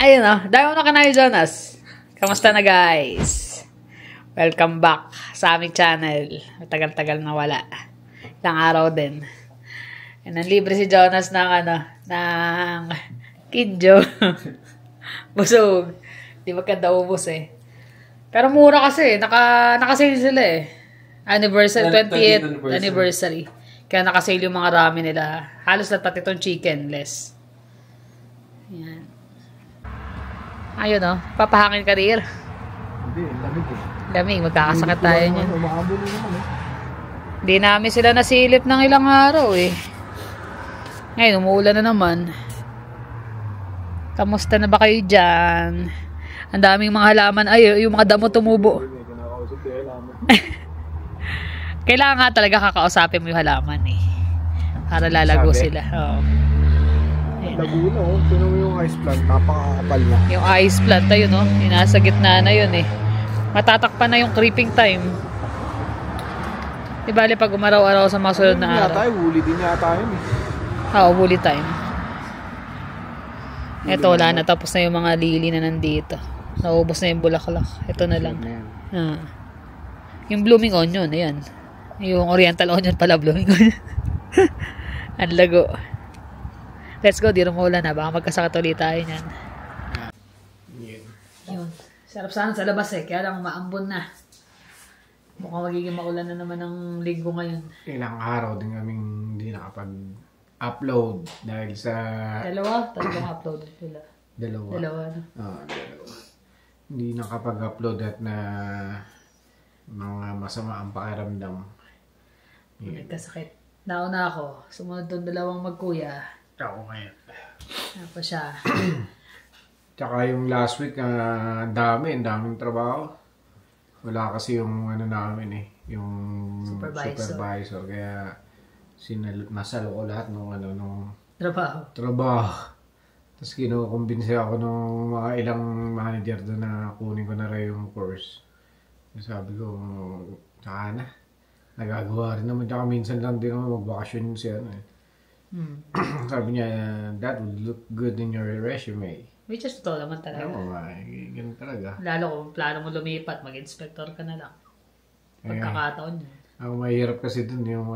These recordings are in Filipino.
Ayun dahil mo na kanayo, Jonas. Kamusta na, guys? Welcome back sa aming channel. Matagal-tagal na wala. Ilang araw din. Nanlibre si Jonas ng ng kidjo. Busog. Di maganda ubos eh. Pero mura kasi. Nakasale sila eh. Anniversary, 20th anniversary. Kaya nakasale yung mga ramen nila. Halos lahat pati itong chicken less. Yan. Ayun papahangin ka rin. Hindi, lamig eh. Lamig, magkakasakit tayo niyan. Umahabol naman eh. Hindi namin sila nasilip ng ilang araw eh. Ngayon, umuulan na naman. Kamusta na ba kayo dyan? Ang daming mga halaman. Ay, yung mga damo tumubo. Kailangan nga talaga kakausapin mo yung halaman eh. Para lalago sila. Oo. Laguna Tinan mo yung ice plant. Napakakapal na. Yung ice plant, ayun yung nasa gitna na yun eh. Matatakpan na yung creeping time. Di bali pag umaraw-araw sa mga sunod na araw. Huli din yata yun eh. Oo, huli time. Ito, wala na. Tapos na yung mga lili na nandito. Naubos na yung bulaklak. Ito na lang. Yung blooming onion, ayan. Yung oriental onion pala, blooming onion. Ang lago. Let's go, di rumulan na. Baka magkasakit ulit tayo niyan. Yun. Sarap sana sa labas eh. Kaya lang maambon na. Mukhang magiging maulan na naman ng linggo ngayon. Ilang araw din kaming hindi nakapag-upload dahil sa... Tatlong upload sila. Dalawa. Dalawa. Hindi nakapag-upload at na mga masama ang pakiramdam. Nagkasakit. Nauna ako. Sumunod doon dalawang magkuya. Ako ngayon. Ako siya. Tsaka yung last week, daming trabaho. Wala kasi yung namin eh, yung supervisor. Kaya nasalo ko lahat nung trabaho. Tapos kinukumbinsi ako nung mga ilang manager doon na kunin ko na rin yung course. Sabi ko, tsaka na. Nagagawa rin naman. Tsaka minsan lang din naman magbakasyon si Sabi niya, that would look good in your resume. Which is totoo naman talaga. Oo, ganun talaga. Lalo kung plano mo lumipat, mag-inspector ka na lang. Pagkakataon yun. Ang mahirap kasi dun yung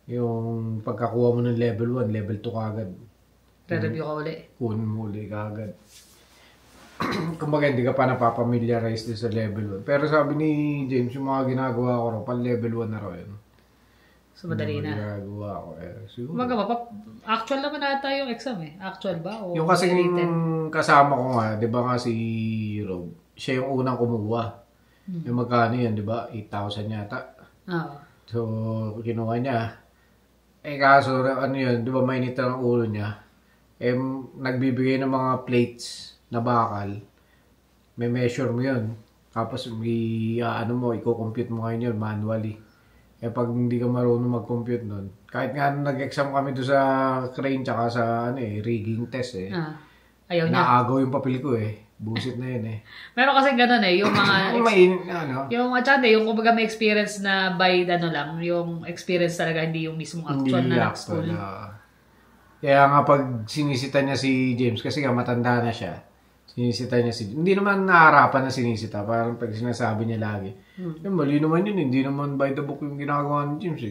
yung pagkakuha mo ng level 1, level 2 kagad. Re-review ka uli. Kunin mo uli kagad. Kumbaga hindi ka pa napapamiliarize din sa level 1. Pero sabi ni James, yung mga ginagawa ko pang level 1 na rin. So, madali na. Ginagawa ko siguro. Actual naman nata yung exam eh. Actual ba? O yung kasi kasama ko nga, di ba nga si Rob, siya yung unang kumuha. Yung magkano yan, di ba? 8,000 yata. Oo. So, kinuha niya. Kaso, yun, di ba mainit ang ulo niya? Nagbibigay ng mga plates na bakal. May measure mo yun. Tapos, i-compute mo ngayon yun manually. Pag hindi ka marunong mag-compute nun, kahit nga nag-exam kami doon sa crane tsaka sa rigging test ayaw niya. Naagaw yung papel ko busit na yun Meron kasi ganun yung mga yung kumbaga may experience na by lang, yung experience talaga hindi yung mismong actual na school. Kaya nga pag sinisita niya si James, kasi nga matanda na siya, sinisita niya si James. Hindi naman naharapan na sinisita, parang pag sinasabi niya lagi. Mali naman yun, hindi naman by the book yung ginagawa ni James.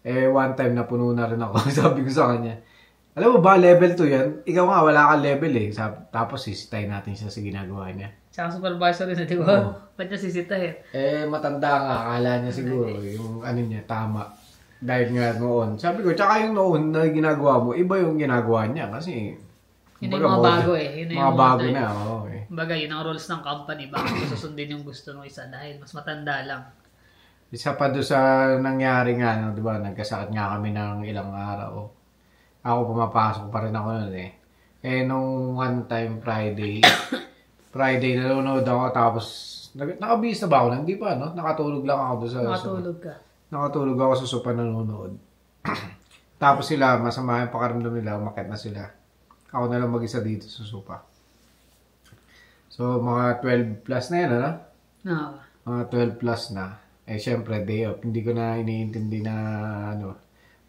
One time napuno na rin ako, sabi ko sa kanya, alam mo ba, level 2 yan? Ikaw nga, wala kang level Tapos sisitahin natin siya sa ginagawa niya. Tsaka supervisor rin, di ba? Ba't niya sisitahin? Matanda nga, akala niya siguro, yung niya, tama. Dahil nga noon. Sabi ko, tsaka yung noon na ginagawa mo, iba yung ginagawa niya. Kasi, yun yung mga bago Yun mga bago na, Baga, yun ang rules ng company. Bakit susundin yung gusto ng isa dahil mas matanda lang. Isa pa doon sa nangyari nga, di ba? Nagkasakit nga kami ng ilang araw. Ako pumapasok pa rin ako nun nung one time Friday nanonood ako tapos nakabihis na ba ako? Hindi pa, nakatulog lang ako doon sa Nakatulog ako sa sopa nanonood. Tapos sila, masama yung pakaramdam nila, umakyat na sila. Ako na lang mag-isa dito sa sopa. So, mga 12 plus na yan, Mga 12 plus na. Syempre, day off. Hindi ko na iniintindi na,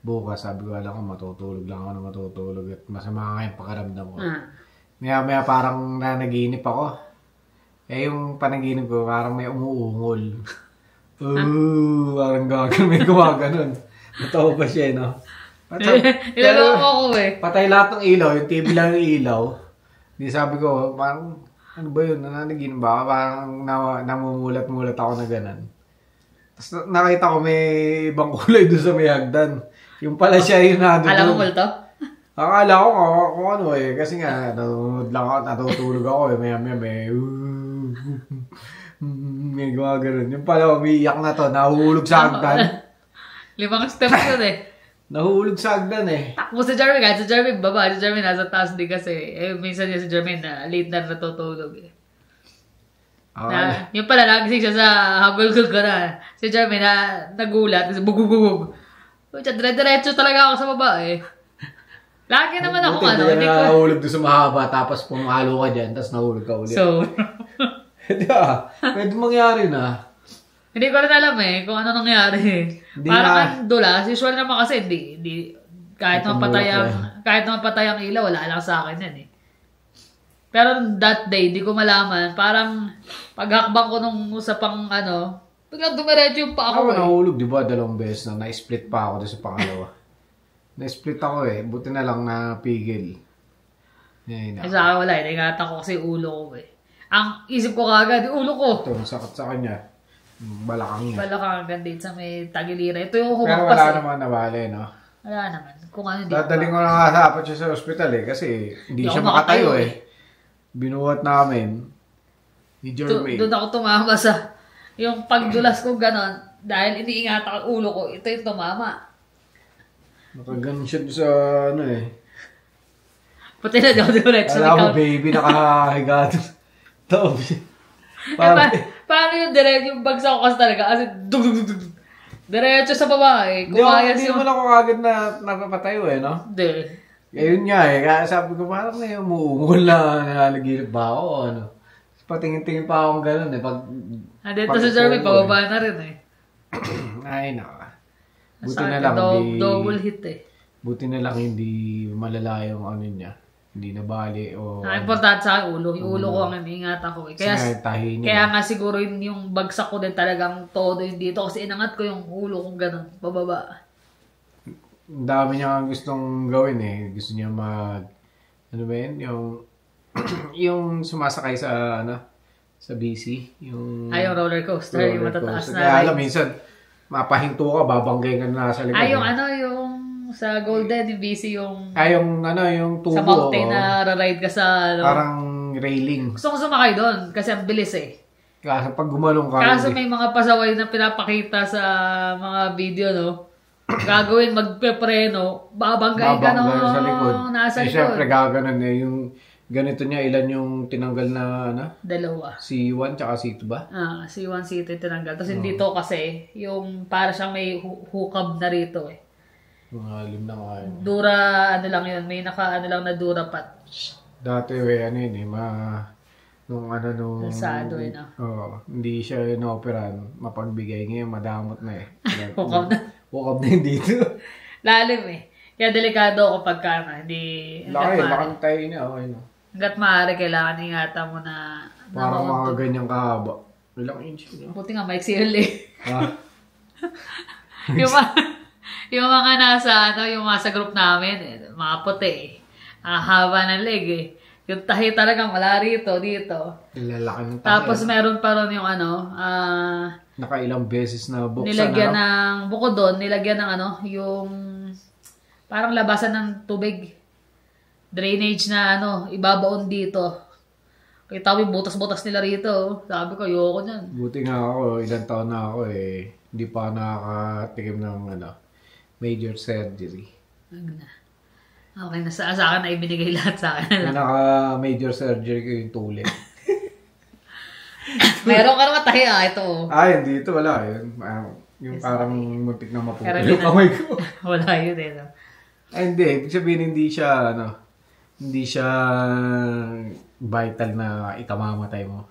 bukas, sabi ko, alam ko, matutulog lang ako na matutulog at masama nga yung pakaramdam ko. Maya parang nanaginip ako. Eh yung panaginip ko parang may umuungol. Parang gagawin, may gumaganon. Totoo ba siya, no? Ilalaw ako eh. Patay lahat ng ilaw, yung TV lang yung ilaw. Di sabi ko, parang, ano ba yun? Nananaginip ba? Parang namumulat-mulat ako na ganan. Tapos nakita ko may ibang kulay doon sa may hagdan. Yung pala siya yung nandun. Alam mo multo? Akala ko kung ano eh. Kasi nga, nanonood lang ako, natutulog ako eh. Maya may gawa ganun. Yung pala, umiiyak na to. Nahuhulog sa hagdan. 5 steps yun eh. Nahuhulog sa hagdan eh. Takbo si Jeremy, kahit si Jeremy baba. Si Jeremy nasa taas din kasi. Eh, minsan niya si Jeremy na late na natutulog eh. Yung pala, nagising siya sa hagulgul ko na. Si Jeremy na nagulat. Kasi bugugugug. Dire-diretso talaga ako sa baba eh. Lagi naman ako Buti hindi ka nahulog doon sa mahaba, tapos pumalo ka dyan, tapos nahulog ka ulit. So, Di ba? Pwede mangyari na. hindi ko rin alam eh kung ano nangyari. Parang ang dulas. Usual naman kasi, kahit mapatay ang ilaw, wala lang sa akin yan eh. Pero that day, di ko malaman. Parang paghakbang ko nung usapang biglang dumiretso yung pa ako Ako nahulog, di ba? 2 beses na na-split pa ako doon sa pangalawa. Na-split ako eh. Buti na lang napigil. Sa akin wala eh. Ingatan ko kasi ulo ko eh. Ang isip ko kagad, ulo ko. Ito, sakit sa kanya. Balakang niya. Balakang hanggang dito sa may tagilira. Ito yung Pero humagpas wala naman nabali, no? Wala naman. Kung ano hindi Dadaling ko na nga dapat siya sa ospital eh. Kasi hindi siya makatayo eh. Binuhat namin ni Jeremy. Doon ako tumama sa yung pagdulas ko ganon. Dahil iniingatan ang ulo ko. Ito yung tumama. Nakaganon siya sa eh. Puti na di ako diretso. Alam mo, baby, nakahiga doon. Tapos paano yung diretso yung bagsak ko kasi talaga? Kasi dug. Diretso sa babae. Hindi naman ako agad na napapatayo eh, no? Hindi. Yun nga eh. Kaya sabi ko, parang may umuungol na nalagilip ba ako o ano. Patingin-tingin pa akong gano'n eh. Dito sa Jeremy, pababa na rin eh. Ay, naka. Buti na lang double hit eh. Buti na lang hindi malala yung ano niya. Hindi nabali o... Ang importante sa akin, ulo. Yung ulo ko ang iniingatan ko eh. Kaya nga siguro yung bagsak ko din talagang todo yung dito. Kasi inangat ko yung ulo kong gano'n, bababa. Ang dami niya gustong gawin eh. Gusto niya ano ba yun? Yung sumasakay sa sa BC. Yung roller coaster. Yung matataas na. Kaya alam, minsan, mapahinto ka, babanggay ka na sa likod. Yung sa Golden, yung BC yung... yung tubo. Sa mountain na ride ka sa... Parang railing. Gusto ko sumakay doon kasi ang bilis eh. Kaso pag gumalong ka... Kaso may mga pasaway na pinapakita sa mga video, no? Gagawin, magpepreno, babanggain ka sa likod. Nasa likod. Siyempre, gaganon eh. Yung ganito niya, ilan yung tinanggal na, 2. C1 tsaka C2 ba? C1, C2 tinanggal. Tapos dito kasi, yung para siyang may hukab na rito eh. Mga lim na nga yun. Dura, lang yun. May lang na dura patch. Dati, yun eh, nung Kalsado eh, no? Hindi siya inoperan, mapagbigay. Ngayon, madamot na eh. Hukab na. Hukab na yun dito. Lalim eh. Kaya delikado ako pagka hindi... Lakantay niya, okay no? Hanggat maaari, kailangan ingatan mo na... Parang mga ganyang kahaba. Ilang inch no? Buti nga, maiksi huli. yung mga nasa, yung mga sa group namin, mga puti eh. Ang haba ng leg eh. Yung tahi talagang wala rito, dito. Lalaki ng tahi. Tapos meron pa rin yung nakailang beses na buksan. Nilagyan ng, bukod doon, nilagyan ng yung parang labasan ng tubig. Drainage na ibabaon dito. Kita ko yung butas-butas nila rito. Sabi ko, ayoko niyan. Buti nga ako, ilang taon na ako eh. Hindi pa nakakatikim ng major surgery. Okay, sa akin na ibinigay lahat sa akin. Naka-major surgery ko yung tulit. Meron ka naman tayo ito. Hindi ito wala. Yung parang muntik na mapupul yung kamay ko. Wala yun eh. No? Hindi. Ibig sabihin hindi siya vital na ikamamatay mo.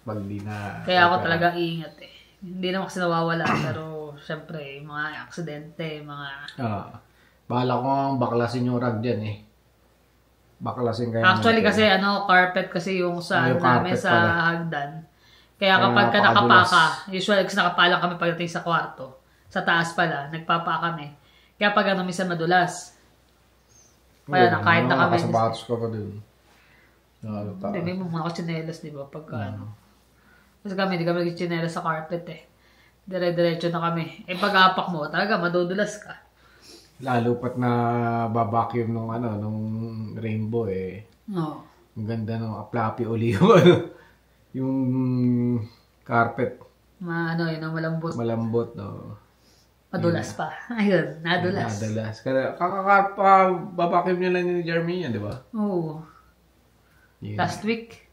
Pag di na... Kaya ako talaga iingat eh. Hindi naman kasi nawawala pero syempre mga aksidente, mga... Bahala ko ang baklasin yung rag dyan eh. baklasin kayo. Actually kasi carpet kasi yung sa Yung namin carpet sa pala. hagdan. Kaya kapag ka nakapaka, usually kasi nakapala kami pagdating sa kwarto. Sa taas pala, nagpapa kami. Kaya pag minsan madulas. Kaya na kahit na kami. Nakasapatos ka pa dun. Hindi, may mga tsinelas, di ba? Pagka Kasi kami, hindi kami nag-tsinelas sa carpet eh. Dire-diretso na kami. Pag-apak mo, talaga madudulas ka. Lalo pat na babacuum nung rainbow eh. Oo. Ang ganda nung aplapi uli yung carpet. Yun ang malambot. Malambot, no. Madulas pa. Ayun, nadulas. Nadulas. Kaya babacuum niya lang ni Jeremy yan, di ba? Oo. Yeah. Last week.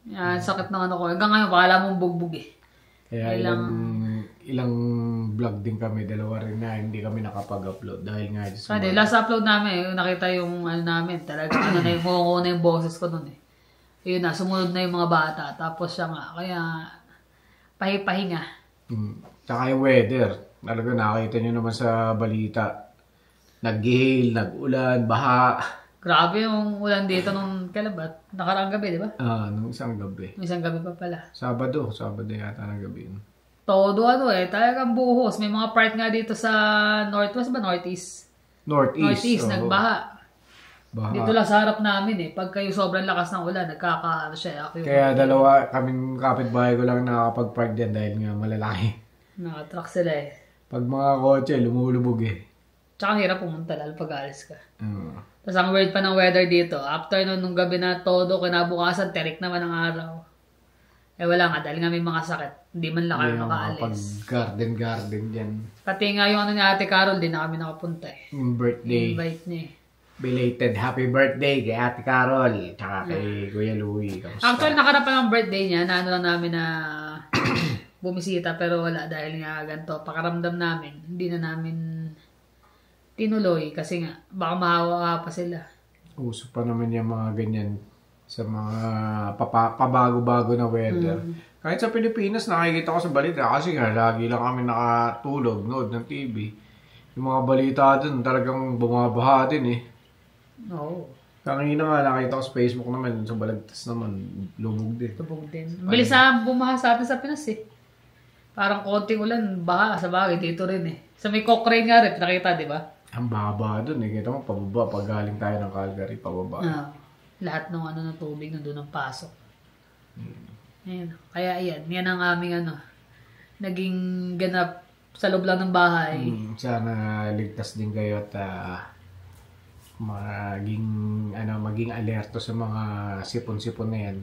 Yan, sakit ng ko. Hanggang ngayon, pakala mong bugbog eh. Kaya ilang vlog din kami, dalawa rin na hindi kami nakapag-upload dahil nga Hindi, last upload namin, nakita yung namin, talaga na yung na yung boses ko nun eh. Yun na, sumunod na yung mga bata, tapos siya nga, kaya pahipahinga. Tsaka yung weather, talaga nakita nyo naman sa balita, nag-hail, nag-ulan, baha. Grabe yung ulan dito nung kalabat, nakaraang gabi, di ba? Nung isang gabi. Isang gabi pa pala. Sabado yata ng gabi. Todo talagang buhos. May mga part nga dito sa northwest ba? Northeast, Northeast, nagbaha. Baha. Dito lang sa harap namin eh. Pag kayo sobrang lakas ng ulan, siya. Kaya dalawa, kaming kapitbahay ko lang nakakapag-park dyan dahil nga malalaki. Nakatrack sila eh. Pag mga kotse, lumulubog eh. Tsaka hirap pumunta lalo pag alis ka. Tapos ang weird pa ng weather dito. After nung gabi na todo, kinabukasan, terik naman ang araw. Wala nga, dahil nga may mga sakit. Hindi man lang kami makaalis. Pag-garden dyan. Pati nga yung ni Ate Carol, di na kami nakapunta eh. Yung birthday. Invite niya eh. Belated happy birthday kay Ate Carol. Tsaka kay Kuya Louie. Kamusta? Actually, nakarapan ang birthday niya. Naano lang namin na bumisita. Pero wala dahil nga ganito. Pakaramdam namin. Hindi na namin tinuloy. Kasi nga, baka mahawa pa sila. Uso pa naman yung mga ganyan sa mga pabago-bago na weather. Kahit sa Pilipinas, nakikita ko sa balita. Kasi nga, lagi lang kami nakatulog, nood ng TV. Yung mga balita dun, talagang bumabaha din eh. Oo. Kanina nga, nakita ko sa Facebook naman, sa Balagtas naman, lubog din. Tubog din. Bilis na bumaha sa atin sa Pinas eh. Parang konting ulan, baha sa bagay. Dito rin eh. Sa may Cochrane nga rin, nakita, di ba? Ang baba dun eh. Kita mo, pababa. Pag galing tayo ng Calgary, pababa. Lahat ng ng tubig nandun ang pasok. Ayan. Kaya ayan, yan ang aming naging ganap sa loob lang ng bahay. Sana ligtas din kayo at maging alerto sa mga sipon-sipon na yan.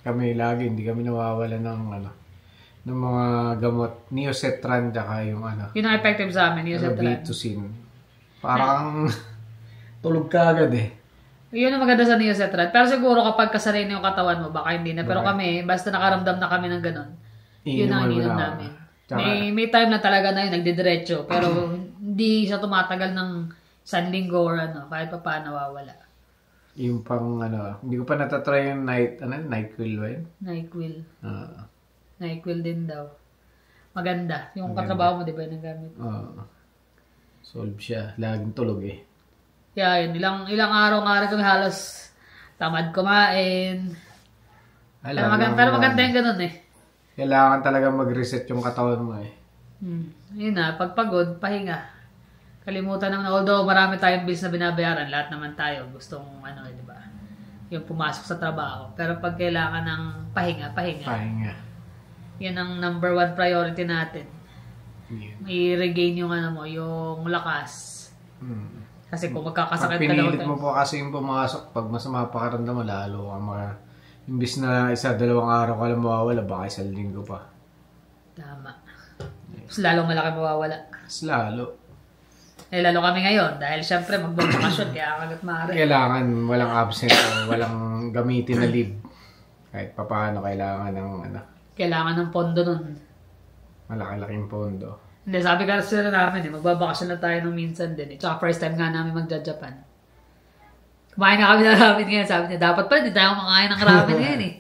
Kami lagi, hindi kami nawawala ng ng mga gamot. Neocetran, tsaka yung Yun ang effective sa amin, Neocetran. Robitussin. Parang tulog ka agad eh. Yun ang maganda sa Neocetran. Pero siguro kapag kasanay na yung katawan mo, baka hindi na. Pero kami, basta nakaramdam na kami ng ganun. Yun ang ininom namin. May time na talaga na yun, nagdidiretso. Pero hindi siya tumatagal ng 1 linggo or kahit pa paano nawawala. Yung pang hindi ko pa natatry yung NyQuil ba yun? NyQuil. NyQuil din daw. Maganda. Yung katrabaho mo, di ba, yung nagamit? Solve siya. Laging tulog eh. Kaya yun, ilang araw nga rin kami halos tamad kumain. Pero maganda yung ganun eh. Kailangan talaga mag-reset yung katawan mo eh. Yun na, pagpagod, pahinga. Kalimutan naman, although marami tayong bills na binabayaran, lahat naman tayo gustong di ba? Yung pumasok sa trabaho. Pero pag kailangan ng pahinga. Pahinga. Yan ang number 1 priority natin. I-regain yung yung lakas. Kasi kung magkakasakit ka daw. Pag pinilit mo po kasi yung pumasok, pag masama pakaramdam mo, lalo ka imbis na 1-2 araw ka lang mawawala, baka 1 linggo pa. Tama. Mas lalong malaki mawawala. Mas lalo. Lalo kami ngayon, dahil syempre magbabakasyon, kaya kagat maaari. Kailangan walang absent o walang gamitin na leave. Kahit paano kailangan ng Kailangan ng pondo nun. Malaki-laking pondo. Hindi, sabi ka sila namin magbabakasyon na tayo nung minsan din. Tsaka first time nga namin magja-Japan. Kumain na kami ng ramen ngayon. Sabi niya, dapat pala, hindi tayo makain ng ramen ngayon eh.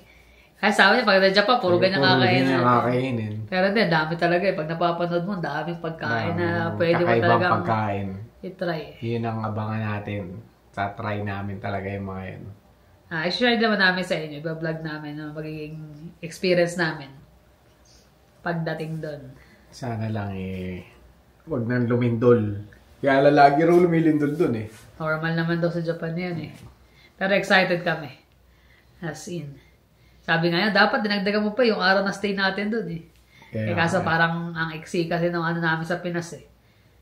Kaya sabi niya, pag na-Japan, puro ganyan kakainin. Pero hindi, dami talaga eh. Pag napapanood mo, daming pagkain na pwede mo talagang pagkain. i-try. Yun ang abangan natin. tatry namin talaga yung mga yun. I-share naman namin sa inyo, i-vlog namin ang magiging experience namin pagdating doon. Sana lang huwag nang lumindol. Kaya lagi rin lumilindol doon eh. Normal naman daw sa Japan yan eh. Pero excited kami. As in. Sabi nga yan, dapat dinagdagan mo pa yung araw na stay natin doon eh. Kaso parang ang iksi kasi ng ano namin sa Pinas eh.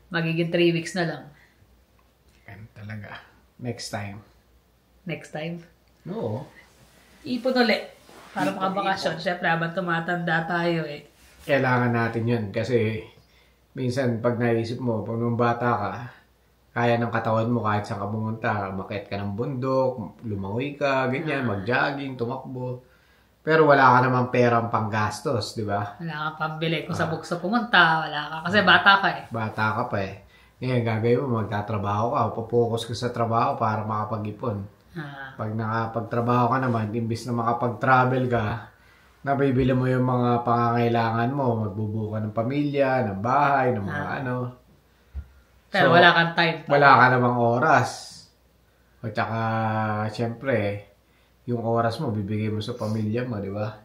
Magiging 3 weeks na lang. Yan talaga. Next time. Next time? Oo. Ipon ulit. Para makabakasyon. Siyempre, habang tumatanda tayo eh. Kailangan natin yun kasi minsan pag naisip mo, pag nung bata ka, kaya ng katawan mo kahit saan ka pumunta, umakyat ka ng bundok, lumangoy ka, ganyan, mag-jogging, tumakbo. Pero wala ka naman perang panggastos, di ba? Wala kang pambili. Kung sa bukso pumunta, wala ka. Kasi bata ka eh. Bata ka pa eh. Ngayon, gagawin mo, magtatrabaho ka, papokus ka sa trabaho para makapag-ipon. Pag nakapagtrabaho ka naman, imbis na makapag-travel ka, nabibili mo yung mga pangangailangan mo, magbubuo ka ng pamilya, ng bahay, ng mga ano. Pero wala kang time. Wala ka namang oras. At saka, siyempre, yung oras mo, bibigay mo sa pamilya mo, di ba?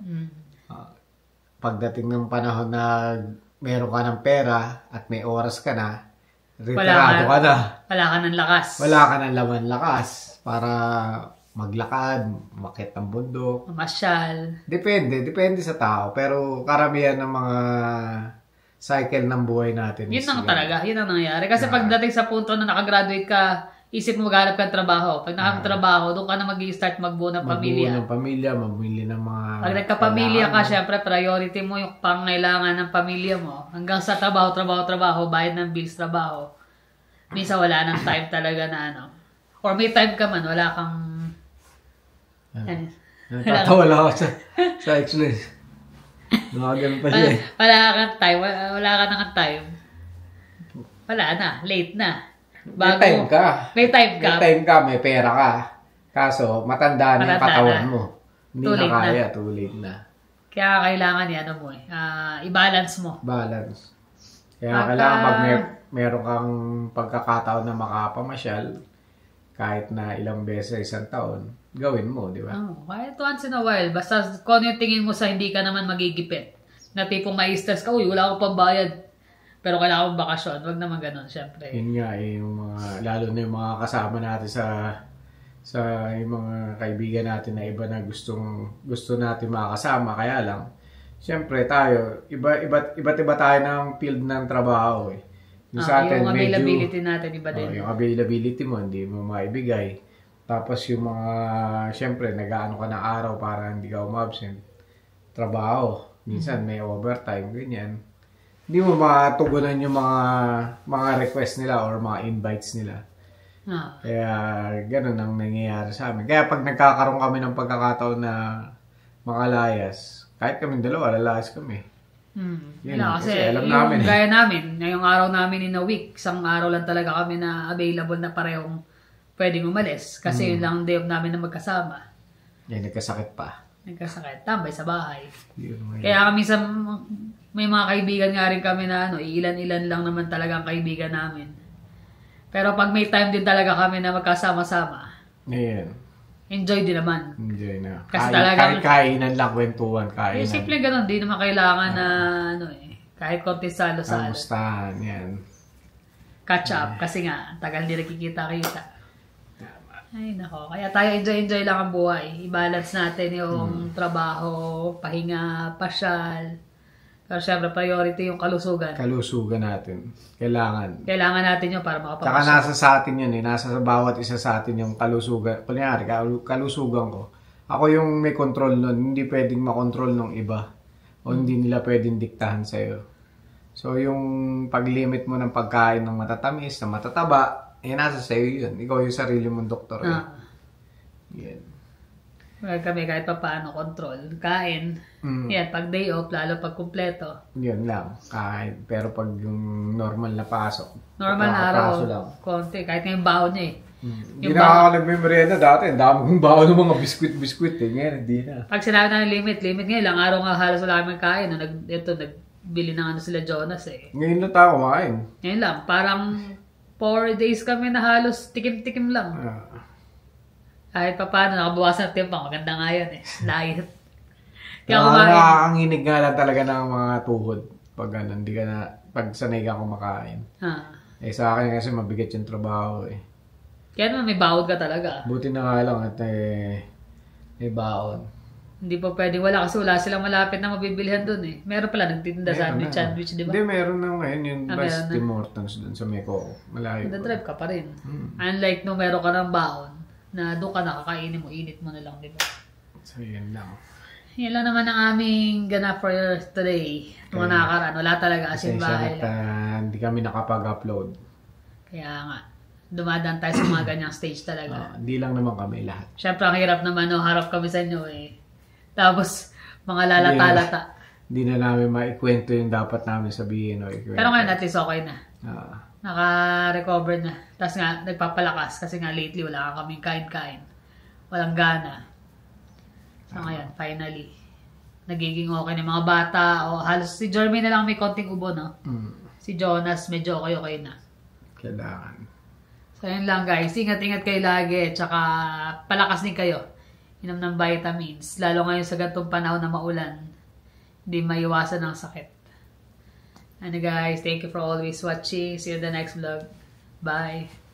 Pagdating ng panahon na meron ka ng pera at may oras ka na, retirado ka na. Wala ka ng lakas. Wala ka ng lakas para maglakad, umakyat ng bundok. Masyal. Depende sa tao. Pero karamihan ng mga cycle ng buhay natin. Yun ang talaga. Yun ang nangyayari. Kasi pagdating sa punto na nakagraduate ka, isip mo maghanap ka ng trabaho. Pag nakatrabaho, doon ka na mag-i-start magbuo ng pamilya. Magbuo ng pamilya, mamili ng mga... Pag nagka-pamilya ka, syempre, priority mo yung pangailangan ng pamilya mo. Hanggang sa trabaho, bayad ng bills, trabaho. Minsan wala nang time talaga na ano. Or may time ka man, wala kang... Natatawa ako sa excellence. Ganun pa siya eh. Wala kang time. Wala ka nang time. Wala na. Late na. May time ka. May time ka. May pera ka. Kaso, matanda na yung katawan mo. Hindi na kaya. Too late na. Kaya kailangan i-balance mo. Balance. Kaya kailangan pag meron kang pagkakataon na makapamasyal, kahit na ilang beses sa isang taon, gawin mo, di ba? Kahit once in a while. Basta kung yung tingin mo sa hindi ka naman magigipit. Na tipong ma-stress ka, wala akong pambayad. Pero kailangan akong bakasyon. Huwag naman ganun, syempre. Yun nga, yung mga, lalo na yung mga kasama natin sa yung mga kaibigan natin na iba na gusto natin makasama. Kaya lang, syempre tayo, iba't iba tayo ng field ng trabaho eh. Yung sa atin, yung availability natin, iba din. Yung availability mo, hindi mo maibigay. Tapos yung mga, syempre, nag-aano ka ng araw para hindi ka umabsent. Trabaho. Minsan may overtime, ganyan. Hindi mo matugunan yung mga request nila or mga invites nila. Kaya, ganun ang nangyayari sa amin. Kaya pag nagkakaroon kami ng pagkakataon na makalayas, kahit kami dalawa, lalayas kami. Kasi alam namin gaya namin, ngayong araw namin in a week, isang araw lang talaga kami na available na parehong pwedeng umalis. Kasi yun lang day off namin na magkasama. Nagkasakit pa. Tambay sa bahay. Kaya kami may mga kaibigan nga rin kami na ilan-ilan lang naman talaga ang kaibigan namin. Pero pag may time din talaga kami na magkasama-sama, enjoy din naman. Enjoy na. Kasi talagang kainan lang, kwentuhan, kainan. Simple ganun, di naman kailangan na kahit konti salo-salo. Kamustahan, yan. Catch up, kasi nga, tagal di nakikita-kita. Ay, nako. Kaya tayo enjoy lang ang buhay. I-balance natin yung trabaho, pahinga, pasyal. Pero syempre, priority yung kalusugan. Kalusugan natin. Kailangan natin yun para makapapasok. Tsaka nasa sa atin yun eh. Nasa sa bawat isa sa atin yung kalusugan. Kunyari, kalusugan ko. Ako yung may control nun. Hindi pwedeng makontrol ng iba. O hindi nila pwedeng diktahan sa'yo. So, yung pag-limit mo ng pagkain ng matatamis, ng matataba, nasa sa'yo yun. Ikaw yung sarili mong doktor. Yan. Kami kahit pa paano control. Kain. Yan, pag day off, lalo pag kumpleto. Yun lang. Kain. Pero pag yung normal na pasok. Normal na araw. Konti. Kahit ngayong baon niya eh. Hindi na ako nagme-merienda dati. Ang dami kong baon ng mga biskwit eh. Ngayon, hindi na. Pag sinabi na limit ngayon, ilang araw nga halos wala kami kain. Nagbili na sila Jonas eh. Ngayon na tayo kumain. Ngayon lang. Parang 4 days kami na halos tikim-tikim lang. Kahit pa paano, nakabawasan ng timpang. Maganda nga yan eh. Diet. Kaya kumain. Nakakakinig nga lang talaga ng mga tuhod. Pag hindi ka na, pag sanay ka kumakain. Sa akin kasi mabigat yung trabaho eh. Kaya naman may bawod ka talaga. Buti na nga lang at may baon. Hindi pa pwedeng wala kasi wala silang malapit na mabibilihan doon eh. Meron pala nagtitinda sandwich, di ba? Hindi, meron na ngayon yung Best Tim Hortons doon sa Meco. Malayo. Nagdadrive ka pa rin. Unlike nung meron ka ng baon, na doon ka nakakainin mo, init mo na lang, di ba? So, yun lang. Yan lang naman ang aming ganap for today. Mga nakakaraan, wala talaga as in bahay lang. Hindi kami nakapag-upload. Kaya nga, dumadaan tayo sa mga ganyang stage talaga. Hindi lang naman kami lahat. Siyempre, ang hirap naman, no, harap kami sa inyo eh. Tapos, mga lalata-lata. Hindi na namin maikwento yung dapat namin sabihin o ikwento. Pero ngayon, at least okay na. Naka-recover na. Tapos nga, nagpapalakas kasi nga lately wala ka kaming kain-kain. Walang gana. So ngayon, finally, nagiging okay ng mga bata. O halos si Jeremy na lang may konting ubo, no? Si Jonas, medyo okay na. Kailangan. So yun lang guys, ingat-ingat kayo lagi. Tsaka palakas din kayo. Inom ng vitamins. Lalo ngayon sa gantong panahon na maulan. Hindi maiwasan ng sakit. And guys, thank you for always watching. See you in the next vlog. Bye.